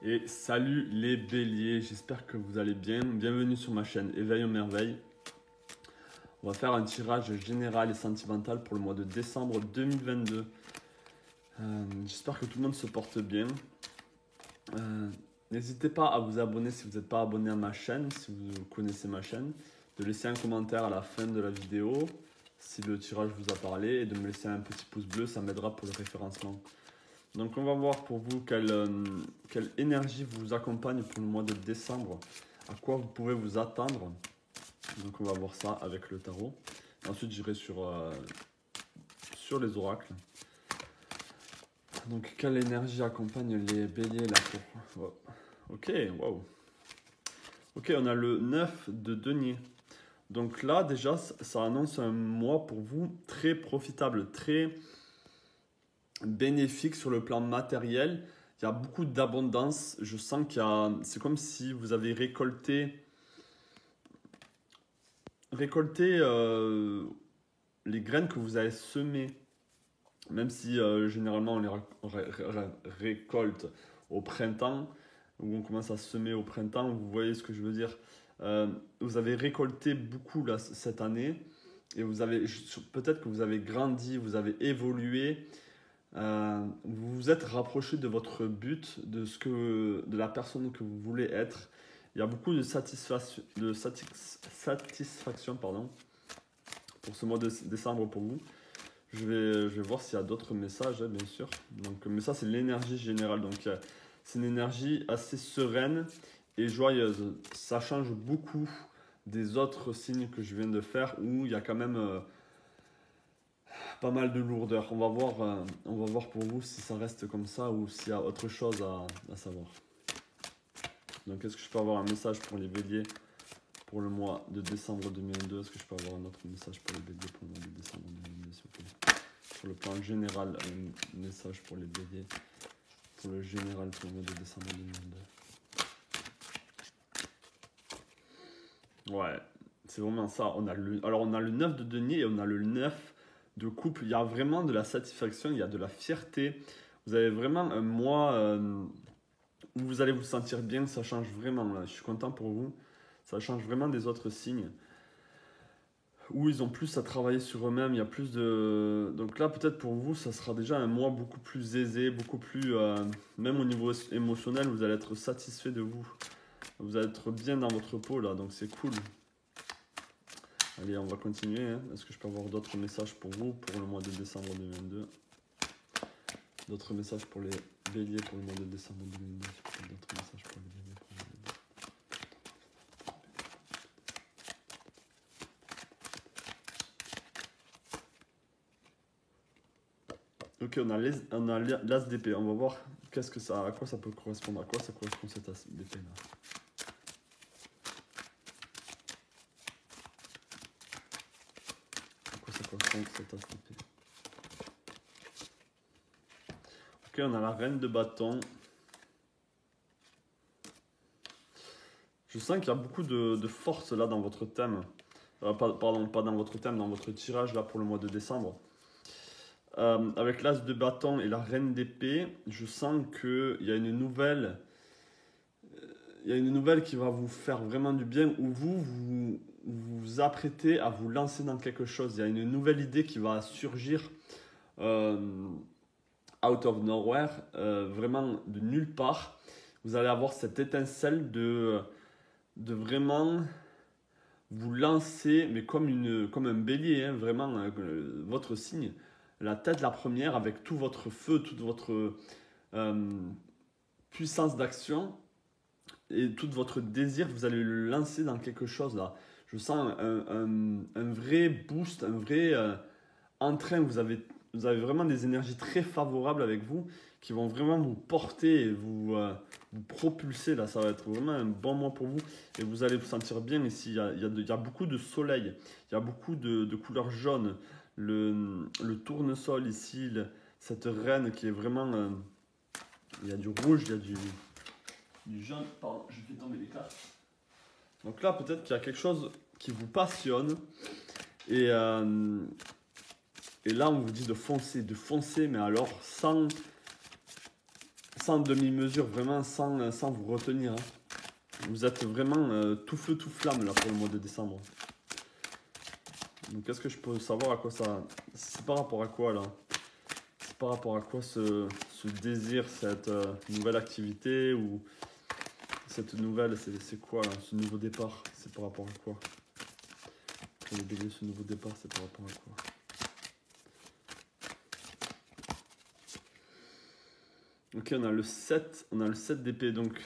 Et salut les béliers, j'espère que vous allez bien. Bienvenue sur ma chaîne Éveil aux merveilles. On va faire un tirage général et sentimental pour le mois de décembre 2022. J'espère que tout le monde se porte bien. N'hésitez pas à vous abonner si vous n'êtes pas abonné à ma chaîne, si vous connaissez ma chaîne, de laisser un commentaire à la fin de la vidéo si le tirage vous a parlé et de me laisser un petit pouce bleu, ça m'aidera pour le référencement. Donc on va voir pour vous quelle énergie vous accompagne pour le mois de décembre, à quoi vous pouvez vous attendre. Donc on va voir ça avec le tarot. Et ensuite j'irai sur les oracles. Donc quelle énergie accompagne les béliers là pour... Oh. Ok, waouh. Ok, on a le 9 de denier. Donc là déjà ça annonce un mois pour vous très profitable, très bénéfique sur le plan matériel. Il y a beaucoup d'abondance. Je sens c'est comme si vous avez récolté les graines que vous avez semées. Même si généralement on les récolte au printemps, ou on commence à semer au printemps, vous voyez ce que je veux dire. Vous avez récolté beaucoup là, cette année, et peut-être que vous avez grandi, vous avez évolué. Vous vous êtes rapproché de votre but, de la personne que vous voulez être. Il y a beaucoup de satisfaction pardon, pour ce mois de décembre pour vous. Je vais voir s'il y a d'autres messages, bien sûr. Donc, mais ça, c'est l'énergie générale. Donc, c'est une énergie assez sereine et joyeuse. Ça change beaucoup des autres signes que je viens de faire où il y a quand même... pas mal de lourdeur. On va voir pour vous si ça reste comme ça ou s'il y a autre chose à savoir. Donc, est-ce que je peux avoir un message pour les béliers pour le mois de décembre 2022? Est-ce que je peux avoir un autre message pour les béliers pour le mois de décembre 2022, s'il vous plaît? Sur le plan général, un message pour les béliers pour le général pour le mois de décembre 2022. Ouais, c'est vraiment ça. Alors, on a le 9 de denier et on a le 9 de couple. Il y a vraiment de la satisfaction, il y a de la fierté. Vous avez vraiment un mois où vous allez vous sentir bien. Ça change vraiment là. Je suis content pour vous. Ça change vraiment des autres signes où ils ont plus à travailler sur eux-mêmes. Il y a plus de... Donc là, peut-être pour vous, ça sera déjà un mois beaucoup plus aisé, beaucoup plus... même au niveau émotionnel, vous allez être satisfait de vous. Vous allez être bien dans votre peau là, donc c'est cool. Allez, on va continuer. Hein. Est-ce que je peux avoir d'autres messages pour vous pour le mois de décembre 2022? D'autres messages pour les béliers pour le mois de décembre 2022. D'autres messages pour les béliers pour le mois de décembre. Ok, on a l'as d'épée. On va voir à quoi ça peut correspondre. À quoi ça correspond cet as d'épée là? Cet as d'épée. Ok, on a la reine de bâton. Je sens qu'il y a beaucoup de force là dans votre thème. Pardon, pas dans votre thème, dans votre tirage là pour le mois de décembre. Avec l'as de bâton et la reine d'épée, je sens qu'il y a une nouvelle. Il y a une nouvelle qui va vous faire vraiment du bien, où vous apprêtez à vous lancer dans quelque chose. Il y a une nouvelle idée qui va surgir out of nowhere, vraiment de nulle part. Vous allez avoir cette étincelle de vraiment vous lancer, mais comme un bélier, hein, vraiment votre signe, la tête la première, avec tout votre feu, toute votre puissance d'action et tout votre désir, vous allez le lancer dans quelque chose là. Je sens un vrai boost, un vrai entrain. Vous avez vraiment des énergies très favorables avec vous qui vont vraiment vous porter et vous propulser là. Ça va être vraiment un bon mois pour vous et vous allez vous sentir bien ici. Il y a beaucoup de soleil, il y a beaucoup de couleurs jaunes, le tournesol ici, cette reine qui est vraiment... il y a du rouge, il y a du jaune. Pardon, je fais tomber les cartes. Donc là, peut-être qu'il y a quelque chose qui vous passionne et là, on vous dit de foncer, mais alors sans sans demi-mesure, vraiment sans vous retenir. Hein. Vous êtes vraiment tout feu, tout flamme là pour le mois de décembre. Donc qu'est-ce que je peux savoir à quoi ça... C'est par rapport à quoi là? C'est par rapport à quoi ce désir, cette nouvelle activité ou cette nouvelle... C'est quoi là? Ce nouveau départ, c'est par rapport à quoi? Pour les béliers, ce nouveau départ, c'est par rapport à quoi? Ok, on a le 7 d'épée donc...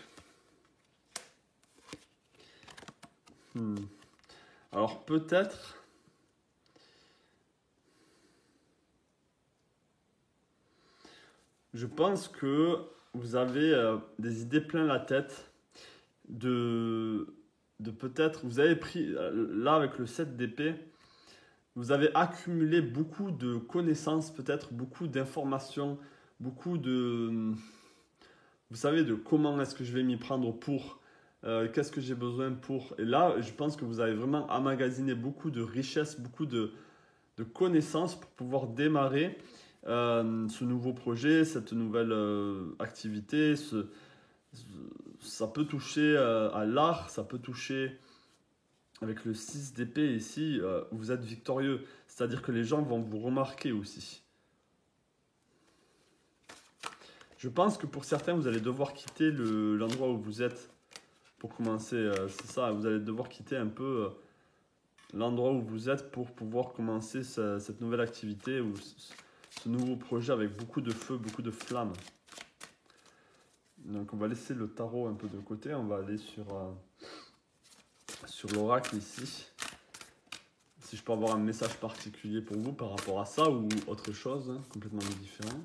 Alors peut-être... Je pense que vous avez des idées plein la tête de peut-être... Vous avez pris, là avec le 7 d'épée, vous avez accumulé beaucoup de connaissances, peut-être beaucoup d'informations, beaucoup de... Vous savez de comment est-ce que je vais m'y prendre pour... qu'est-ce que j'ai besoin pour... Et là, je pense que vous avez vraiment emmagasiné beaucoup de richesses, beaucoup de connaissances pour pouvoir démarrer ce nouveau projet, cette nouvelle activité. Ça peut toucher à l'art, ça peut toucher avec le 6 d'épée ici, vous êtes victorieux. C'est-à-dire que les gens vont vous remarquer aussi. Je pense que pour certains, vous allez devoir quitter l'endroit où vous êtes pour commencer. C'est ça, vous allez devoir quitter un peu l'endroit où vous êtes pour pouvoir commencer cette nouvelle activité ou ce nouveau projet avec beaucoup de feu, beaucoup de flammes. Donc on va laisser le tarot un peu de côté, on va aller sur l'oracle ici. Si je peux avoir un message particulier pour vous par rapport à ça ou autre chose, hein, complètement différent.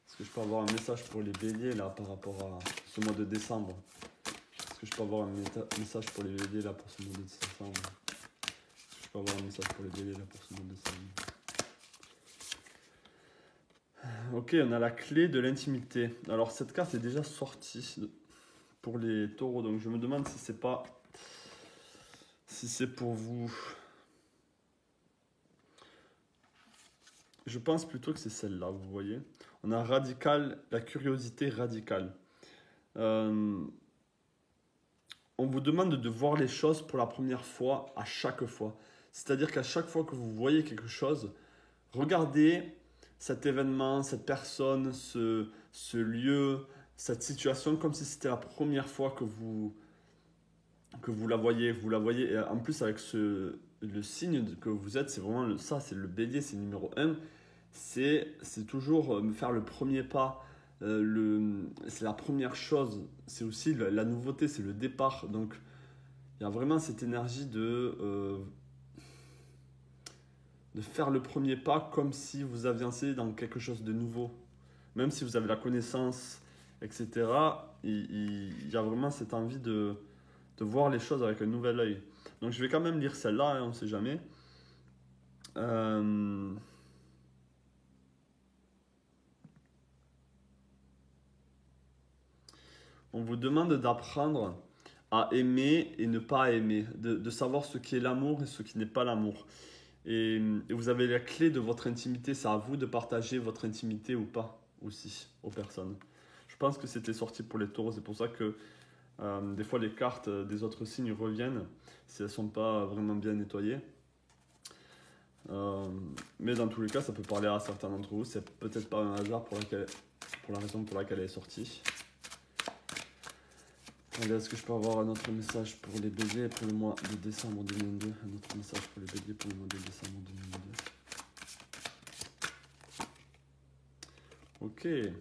Est-ce que je peux avoir un message pour les béliers là par rapport à ce mois de décembre? Est-ce que je peux avoir un message pour les béliers là pour ce mois de décembre? Est-ce que je peux avoir un message pour les béliers là pour ce mois de décembre? Ok, on a la clé de l'intimité. Alors cette carte est déjà sortie pour les taureaux, donc je me demande si c'est pas... Si c'est pour vous... Je pense plutôt que c'est celle-là, vous voyez. On a radical, la curiosité radicale. On vous demande de voir les choses pour la première fois à chaque fois. C'est-à-dire qu'à chaque fois que vous voyez quelque chose, regardez cet événement, cette personne, ce lieu, cette situation comme si c'était la première fois que vous la voyez. Vous la voyez, et en plus avec le signe que vous êtes, c'est vraiment ça, c'est le bélier, c'est le numéro 1. C'est toujours faire le premier pas, c'est la première chose, c'est aussi la nouveauté, c'est le départ. Donc il y a vraiment cette énergie de faire le premier pas comme si vous avanciez dans quelque chose de nouveau. Même si vous avez la connaissance, etc., il y a vraiment cette envie de voir les choses avec un nouvel œil. Donc je vais quand même lire celle-là, hein, on ne sait jamais. On vous demande d'apprendre à aimer et ne pas aimer, de savoir ce qui est l'amour et ce qui n'est pas l'amour. Et vous avez la clé de votre intimité, c'est à vous de partager votre intimité ou pas aussi aux personnes. Je pense que c'était sorti pour les taureaux, c'est pour ça que des fois les cartes des autres signes reviennent si elles ne sont pas vraiment bien nettoyées. Mais dans tous les cas, ça peut parler à certains d'entre vous, c'est peut-être pas un hasard pour la raison pour laquelle elle est sortie. Allez, est-ce que je peux avoir un autre message pour les béliers pour le mois de décembre 2022? Un autre message pour les béliers pour le mois de décembre 2022. Ok.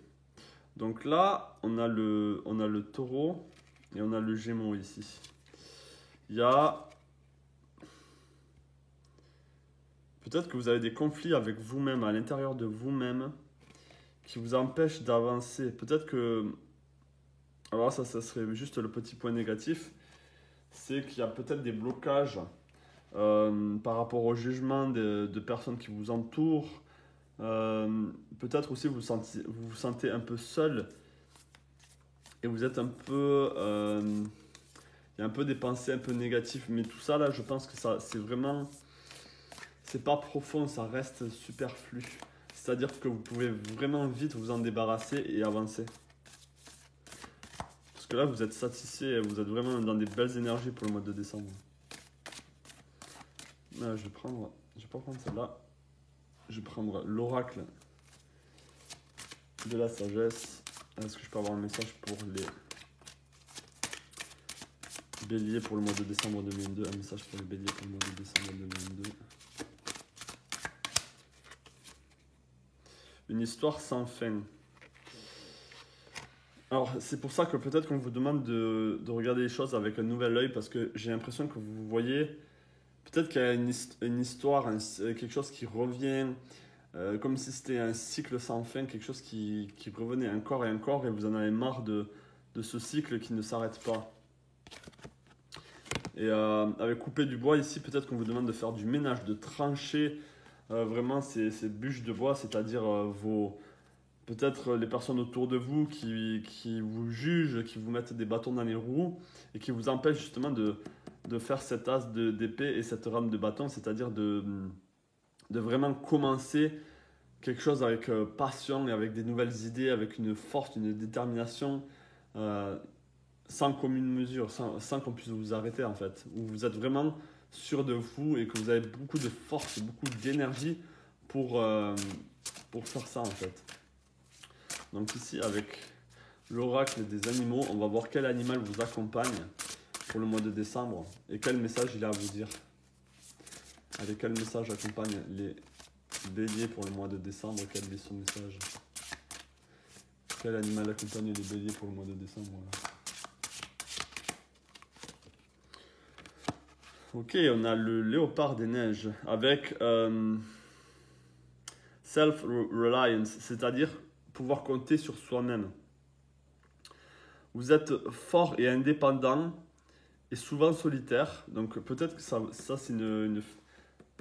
Donc là, on a le taureau et on a le gémeaux ici. Il y a... Peut-être que vous avez des conflits avec vous-même, à l'intérieur de vous-même, qui vous empêchent d'avancer. Peut-être que... Alors ça serait juste le petit point négatif, c'est qu'il y a peut-être des blocages par rapport au jugement de personnes qui vous entourent. Peut-être aussi vous vous sentez un peu seul et vous êtes un peu... il y a un peu des pensées un peu négatives, mais tout ça là, je pense que ça, c'est vraiment... C'est pas profond, ça reste superflu. C'est-à-dire que vous pouvez vraiment vite vous en débarrasser et avancer. que là, vous êtes satisfait, vous êtes vraiment dans des belles énergies pour le mois de décembre. Là, je vais pas prendre celle-là. Je vais prendre l'oracle de la sagesse. Est-ce que je peux avoir un message pour les béliers pour le mois de décembre 2022? Un message pour les béliers pour le mois de décembre 2022. Une histoire sans fin. Alors, c'est pour ça que peut-être qu'on vous demande de regarder les choses avec un nouvel œil, parce que j'ai l'impression que vous voyez, peut-être qu'il y a une histoire, quelque chose qui revient, comme si c'était un cycle sans fin, quelque chose qui revenait encore et encore, et vous en avez marre de ce cycle qui ne s'arrête pas. Et avec couper du bois, ici, peut-être qu'on vous demande de faire du ménage, de trancher vraiment ces bûches de bois, c'est-à-dire peut-être les personnes autour de vous qui vous jugent, qui vous mettent des bâtons dans les roues et qui vous empêchent justement de faire cette as d'épée et cette rame de bâton, c'est-à-dire de vraiment commencer quelque chose avec passion et avec des nouvelles idées, avec une force, une détermination, sans commune mesure, sans qu'on puisse vous arrêter en fait, où vous êtes vraiment sûr de vous et que vous avez beaucoup de force, beaucoup d'énergie pour faire ça en fait. Donc ici, avec l'oracle des animaux, on va voir quel animal vous accompagne pour le mois de décembre et quel message il a à vous dire. Avec quel message accompagne les béliers pour le mois de décembre? Quel est son message? Quel animal accompagne les béliers pour le mois de décembre? Ok, on a le léopard des neiges avec self-reliance, c'est-à-dire pouvoir compter sur soi-même. Vous êtes fort et indépendant et souvent solitaire, donc peut-être que ça c'est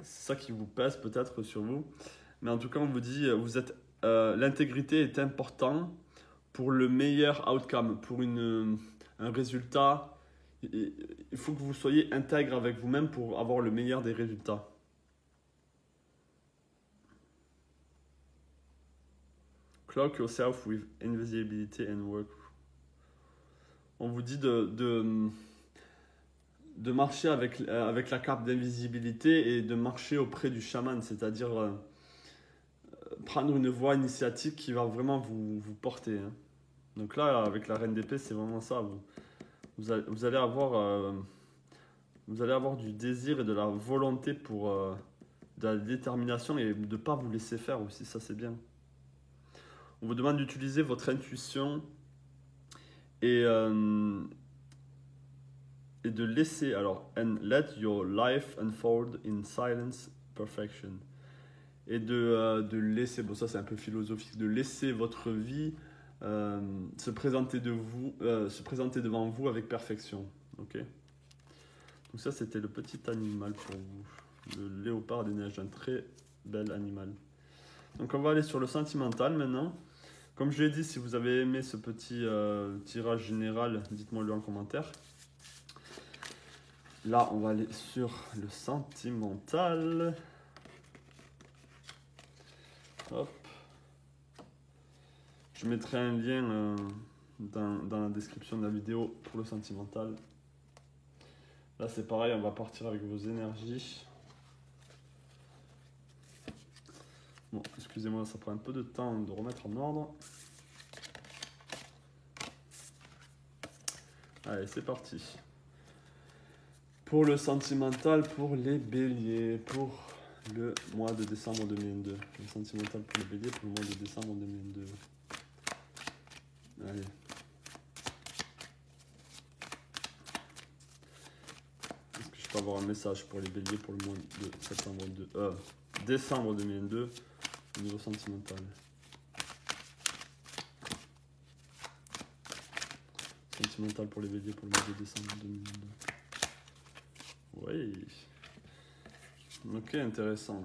c'est ça qui vous pèse peut-être sur vous, mais en tout cas on vous dit l'intégrité est importante pour le meilleur outcome, pour un résultat. Il faut que vous soyez intègre avec vous-même pour avoir le meilleur des résultats. Cloak yourself with invisibility and work. On vous dit de marcher avec la cape d'invisibilité et de marcher auprès du chaman, c'est-à-dire prendre une voie initiatique qui va vraiment vous porter. Hein. Donc là, avec la reine d'épée, c'est vraiment ça. Vous allez avoir du désir et de la volonté pour de la détermination et de ne pas vous laisser faire aussi, ça c'est bien. On vous demande d'utiliser votre intuition et de laisser, alors, and let your life unfold in silence, perfection. Et de laisser, bon ça c'est un peu philosophique, de laisser votre vie se présenter devant vous avec perfection. Ok. Donc ça c'était le petit animal pour vous, le léopard des neiges, un très bel animal. Donc on va aller sur le sentimental maintenant. Comme je l'ai dit, si vous avez aimé ce petit tirage général, dites-moi le en commentaire. Là, on va aller sur le sentimental. Hop. Je mettrai un lien dans la description de la vidéo pour le sentimental. Là, c'est pareil, on va partir avec vos énergies. Bon, excusez-moi, ça prend un peu de temps de remettre en ordre. Allez, c'est parti. Pour le sentimental, pour les béliers, pour le mois de décembre 2022. Le sentimental pour les béliers, pour le mois de décembre 2022. Allez. Est-ce que je peux avoir un message pour les béliers pour le mois de décembre 2022 au niveau sentimental? Sentimental pour les béliers pour le mois de décembre 2022. Oui. Ok, intéressant.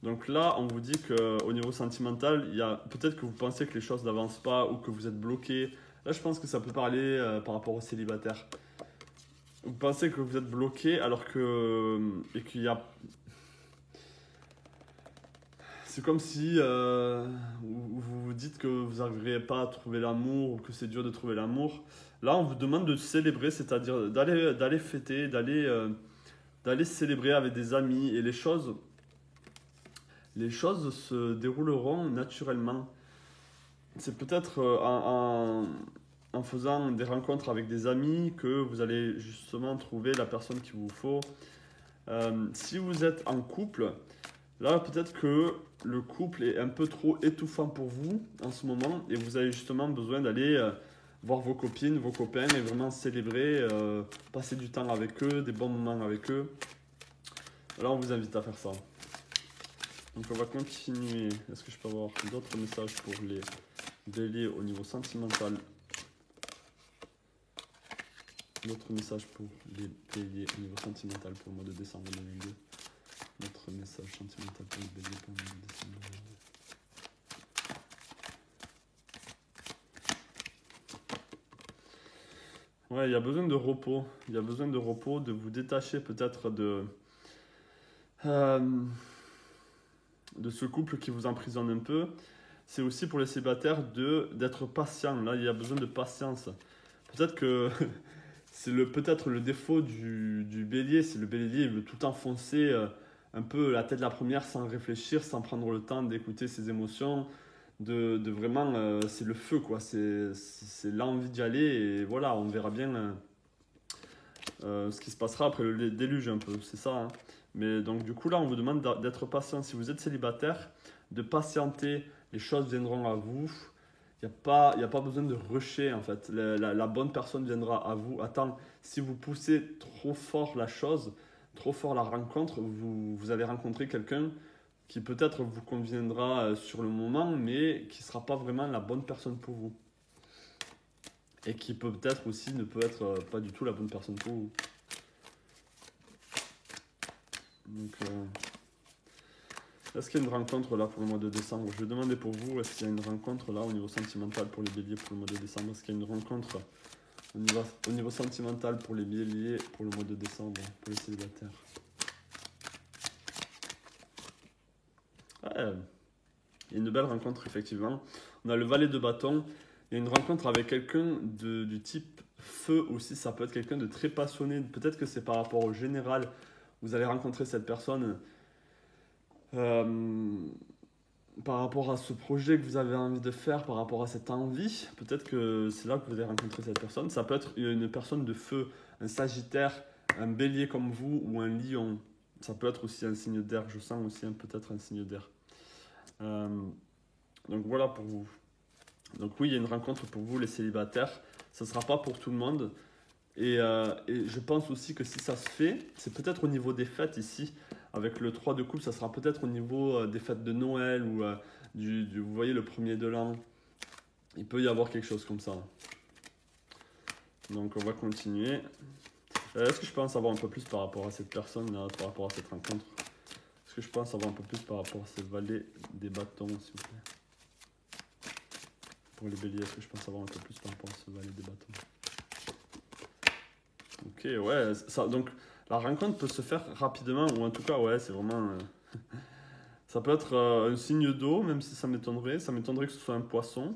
Donc là, on vous dit qu'au niveau sentimental, il y a peut-être que vous pensez que les choses n'avancent pas ou que vous êtes bloqué. Là, je pense que ça peut parler par rapport aux célibataires. Vous pensez que vous êtes bloqué alors que et qu'il y a. C'est comme si vous vous dites que vous n'arriveriez pas à trouver l'amour ou que c'est dur de trouver l'amour. Là, on vous demande de célébrer, c'est-à-dire d'aller fêter, d'aller célébrer avec des amis et les choses se dérouleront naturellement. C'est peut-être en faisant des rencontres avec des amis que vous allez justement trouver la personne qu'il vous faut. Si vous êtes en couple, là peut-être que le couple est un peu trop étouffant pour vous en ce moment et vous avez justement besoin d'aller voir vos copines, vos copains et vraiment célébrer, passer du temps avec eux, des bons moments avec eux. Là, on vous invite à faire ça. Donc on va continuer. Est-ce que je peux avoir d'autres messages pour les béliers au niveau sentimental? D'autres messages pour les béliers au niveau sentimental pour le mois de décembre 2022. Notre message sentimental pour les béliers pour le mois de décembre 2022. Ouais, il y a besoin de repos. Il y a besoin de repos, de vous détacher peut-être de ce couple qui vous emprisonne un peu. C'est aussi pour les célibataires d'être patient. Là, il y a besoin de patience. Peut-être que c'est peut-être le défaut du bélier. C'est le bélier, il veut tout enfoncer un peu la tête la première sans réfléchir, sans prendre le temps d'écouter ses émotions. De vraiment, c'est le feu, quoi. C'est l'envie d'y aller. Et voilà, on verra bien ce qui se passera après le déluge un peu. C'est ça, hein. Mais donc du coup là, on vous demande d'être patient. Si vous êtes célibataire, de patienter, les choses viendront à vous. Il n'y a pas besoin de rusher en fait. La bonne personne viendra à vous. Attends, si vous poussez trop fort la chose, trop fort la rencontre, vous allez rencontrer quelqu'un qui peut-être vous conviendra sur le moment, mais qui ne sera pas vraiment la bonne personne pour vous. Et qui peut-être aussi ne peut être pas du tout la bonne personne pour vous. Donc, est-ce qu'il y a une rencontre là pour le mois de décembre? Je vais demander pour vous, est-ce qu'il y a une rencontre là au niveau sentimental pour les béliers pour le mois de décembre? Est-ce qu'il y a une rencontre au niveau sentimental pour les béliers pour le mois de décembre, pour les célibataires? Ouais, il y a une belle rencontre effectivement. On a le valet de bâton. Il y a une rencontre avec quelqu'un du type feu aussi. Ça peut être quelqu'un de très passionné. Peut-être que c'est par rapport au général. Vous allez rencontrer cette personne par rapport à ce projet que vous avez envie de faire, par rapport à cette envie. Peut-être que c'est là que vous allez rencontrer cette personne. Ça peut être une personne de feu, un sagittaire, un bélier comme vous ou un lion. Ça peut être aussi un signe d'air. Je sens aussi peut-être un signe d'air. Donc voilà pour vous. Donc oui, il y a une rencontre pour vous les célibataires. Ça ne sera pas pour tout le monde. Et je pense aussi que si ça se fait, c'est peut-être au niveau des fêtes ici. Avec le 3 de coupe, ça sera peut-être au niveau des fêtes de Noël ou vous voyez, le premier de l'an. Il peut y avoir quelque chose comme ça. Donc on va continuer. Est-ce que je peux en savoir un peu plus par rapport à cette personne-là, par rapport à cette rencontre? Est-ce que je peux en savoir un peu plus par rapport à ce valet des bâtons, s'il vous plaît? Pour les béliers, est-ce que je peux en savoir un peu plus par rapport à ce valet des bâtons? Ok, ouais, donc la rencontre peut se faire rapidement, ou en tout cas, ouais, c'est vraiment. Ça peut être un signe d'eau, même si ça m'étonnerait. Ça m'étonnerait que ce soit un poisson,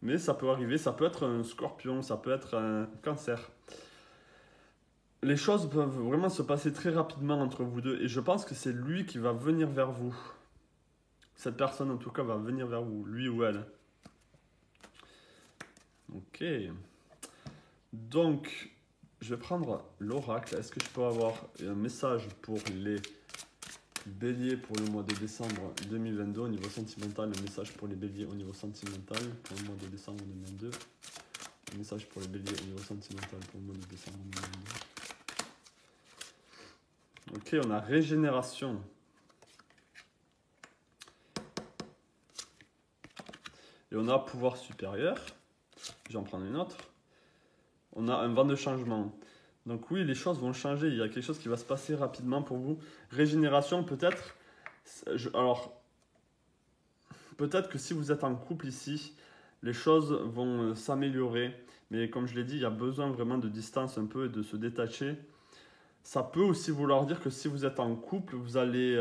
mais ça peut arriver. Ça peut être un scorpion, ça peut être un cancer. Les choses peuvent vraiment se passer très rapidement entre vous deux, et je pense que c'est lui qui va venir vers vous. Cette personne, en tout cas, va venir vers vous, lui ou elle. Ok. Donc. Je vais prendre l'oracle. Est-ce que je peux avoir un message pour les béliers pour le mois de décembre 2022 au niveau sentimental? Un message pour les béliers au niveau sentimental pour le mois de décembre 2022. Un message pour les béliers au niveau sentimental pour le mois de décembre 2022. Ok, on a régénération. Et on a pouvoir supérieur. Je vais en prendre une autre. On a un vent de changement. Donc oui, les choses vont changer. Il y a quelque chose qui va se passer rapidement pour vous. Régénération, peut-être. Alors, peut-être que si vous êtes en couple ici, les choses vont s'améliorer. Mais comme je l'ai dit, il y a besoin vraiment de distance un peu et de se détacher. Ça peut aussi vouloir dire que si vous êtes en couple, vous allez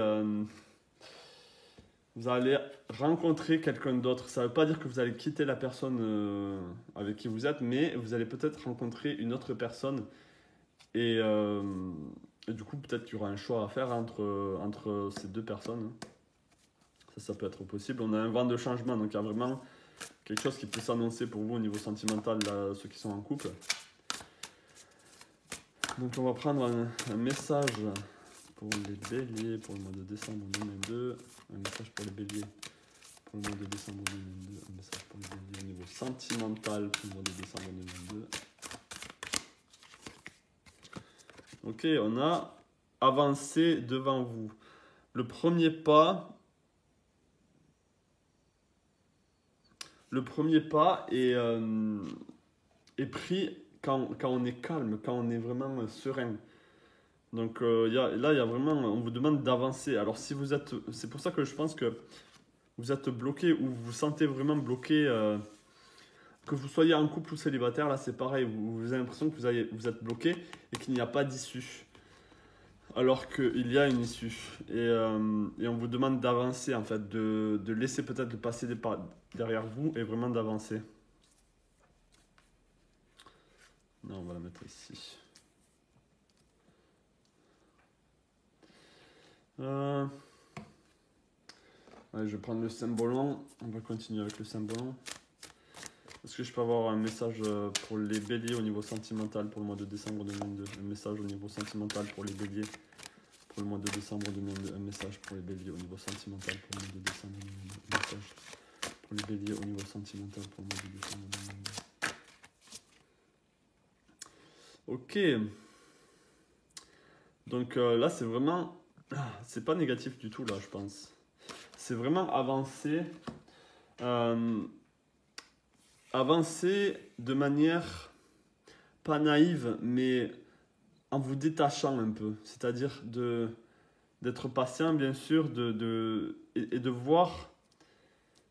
vous allez rencontrer quelqu'un d'autre. Ça ne veut pas dire que vous allez quitter la personne avec qui vous êtes, mais vous allez peut-être rencontrer une autre personne. Et, et du coup, peut-être qu'il y aura un choix à faire entre ces deux personnes. Ça peut être possible. On a un vent de changement, donc il y a vraiment quelque chose qui peut s'annoncer pour vous au niveau sentimental, là, ceux qui sont en couple. Donc on va prendre un message pour les béliers pour le mois de décembre 2022. Un message pour les béliers pour le mois de décembre 2022. Un message pour les béliers au niveau sentimental pour le mois de décembre 2022. Ok, on a avancé devant vous. Le premier pas est pris quand on est calme, quand on est vraiment serein. Donc là, il y a vraiment, on vous demande d'avancer. Alors si vous êtes, c'est pour ça que je pense que vous êtes bloqué ou vous vous sentez vraiment bloqué, que vous soyez en couple ou célibataire, là c'est pareil, vous avez l'impression que vous êtes bloqué et qu'il n'y a pas d'issue. Alors qu'il y a une issue. Et on vous demande d'avancer en fait, de laisser peut-être le passé derrière vous et vraiment d'avancer. Non, on va la mettre ici. Allez, je vais prendre le symbolon. On va continuer avec le symbolon. Est-ce que je peux avoir un message pour les béliers au niveau sentimental pour le mois de décembre 2022? Un message au niveau sentimental pour les béliers pour le mois de décembre 2022. Un message pour les béliers au niveau sentimental pour le mois de décembre 2022. Un message pour les béliers au niveau sentimental pour le mois de décembre 2022. Ok. Donc là, c'est vraiment... C'est pas négatif du tout, là, je pense. C'est vraiment avancer. Avancer de manière pas naïve, mais en vous détachant un peu. C'est-à-dire d'être patient, bien sûr, et de voir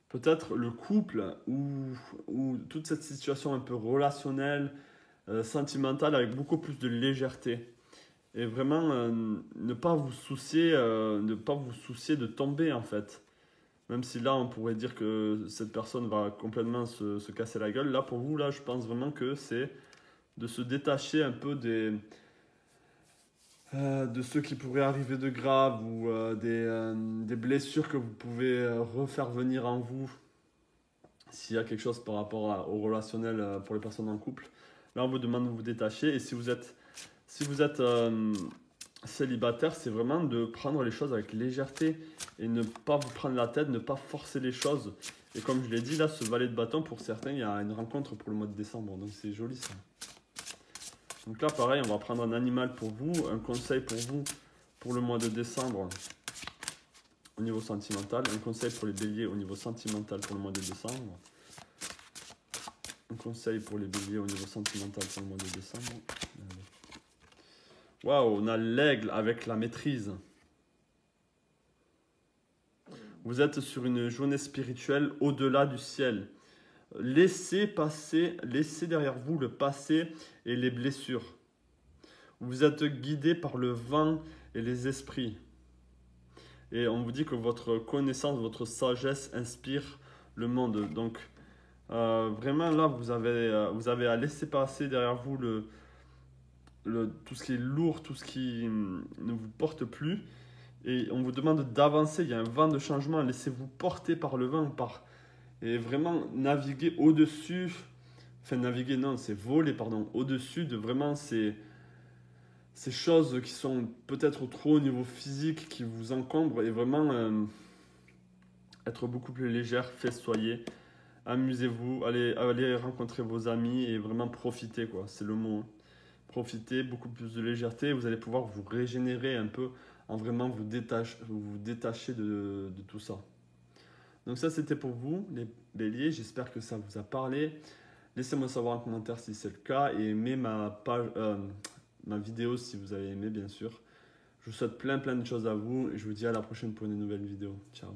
peut-être le couple ou toute cette situation un peu relationnelle, sentimentale, avec beaucoup plus de légèreté. Et vraiment, ne pas vous soucier de tomber, en fait. Même si là, on pourrait dire que cette personne va complètement se casser la gueule. Là, pour vous, là, je pense vraiment que c'est de se détacher un peu de ce qui pourrait arriver de grave ou des blessures que vous pouvez refaire venir en vous s'il y a quelque chose par rapport au relationnel pour les personnes en couple. Là, on vous demande de vous détacher. Et si vous êtes célibataire, c'est vraiment de prendre les choses avec légèreté et ne pas vous prendre la tête, ne pas forcer les choses. Et comme je l'ai dit, là, ce valet de bâton, pour certains, il y a une rencontre pour le mois de décembre. Donc c'est joli ça. Donc là, pareil, on va prendre un animal pour vous, un conseil pour vous pour le mois de décembre au niveau sentimental, un conseil pour les béliers au niveau sentimental pour le mois de décembre, un conseil pour les béliers au niveau sentimental pour le mois de décembre. Waouh, on a l'aigle avec la maîtrise. Vous êtes sur une journée spirituelle au-delà du ciel. Laissez derrière vous le passé et les blessures. Vous êtes guidé par le vent et les esprits. Et on vous dit que votre connaissance, votre sagesse inspire le monde. Donc, vraiment là, vous avez à laisser passer derrière vous tout ce qui est lourd, tout ce qui ne vous porte plus. Et on vous demande d'avancer. Il y a un vent de changement. Laissez-vous porter par le vent, et vraiment naviguer au-dessus. Enfin, naviguer, non, c'est voler, pardon. Au-dessus de vraiment ces choses qui sont peut-être trop au niveau physique, qui vous encombrent. Et vraiment être beaucoup plus légère, festoyer. Amusez-vous, allez rencontrer vos amis et vraiment profiter, quoi. C'est le mot. Hein. Profitez, beaucoup plus de légèreté. Vous allez pouvoir vous régénérer un peu en vraiment vous détacher de tout ça. Donc ça, c'était pour vous, les béliers. J'espère que ça vous a parlé. Laissez-moi savoir en commentaire si c'est le cas et aimez ma vidéo si vous avez aimé, bien sûr. Je vous souhaite plein de choses à vous et je vous dis à la prochaine pour une nouvelle vidéo. Ciao.